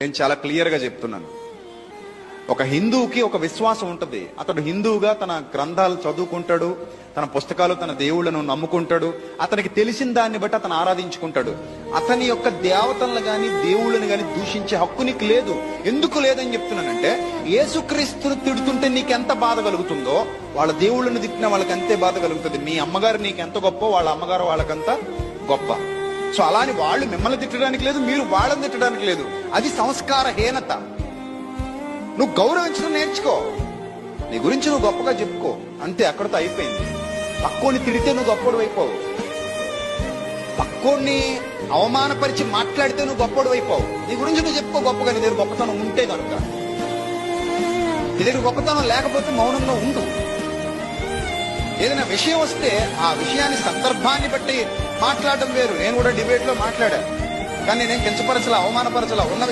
నేను చాలా క్లియర్గా చెప్తున్నాను. ఒక హిందువుకి ఒక విశ్వాసం ఉంటుంది. అతడు హిందువుగా తన గ్రంథాలు చదువుకుంటాడు, తన పుస్తకాలు, తన దేవుళ్ళను నమ్ముకుంటాడు. అతనికి తెలిసిన దాన్ని బట్టి అతను ఆరాధించుకుంటాడు. అతని యొక్క దేవతలను గాని దేవుళ్ళని గాని దూషించే హక్కు నీకు లేదు. ఎందుకు లేదని చెప్తున్నానంటే, యేసుక్రీస్తును తిడుతుంటే నీకెంత బాధ కలుగుతుందో వాళ్ళ దేవుళ్ళని తిట్టిన వాళ్ళకి అంతే బాధ కలుగుతుంది. మీ అమ్మగారు నీకెంత గొప్ప, వాళ్ళ అమ్మగారు వాళ్ళకంత గొప్ప. సో అలాని వాళ్ళు మిమ్మల్ని తిట్టడానికి లేదు, మీరు వాళ్ళని తిట్టడానికి లేదు. అది సంస్కారహీనత. నువ్వు గౌరవించడం నేర్చుకో, నీ గురించి నువ్వు గొప్పగా చెప్పుకో, అంతే, అక్కడితో అయిపోయింది. పక్కోని తిడితే నువ్వు గొప్పడు అయిపోవు, పక్కోడిని అవమానపరిచి మాట్లాడితే నువ్వు గొప్పడు అయిపోవు. నీ గురించి నువ్వు చెప్పుకో గొప్పగా. నీ దగ్గర గొప్పతనం ఉంటే కనుక. నీ దగ్గర గొప్పతనం లేకపోతే మౌనంగా ఉండు. ఏదైనా విషయం వస్తే ఆ విషయాన్ని సందర్భాన్ని బట్టి మాట్లాడడం వేరు. నేను కూడా డిబేట్ లో మాట్లాడాను, కానీ నేను కించపరచలా, అవమానపరచలా. ఉన్న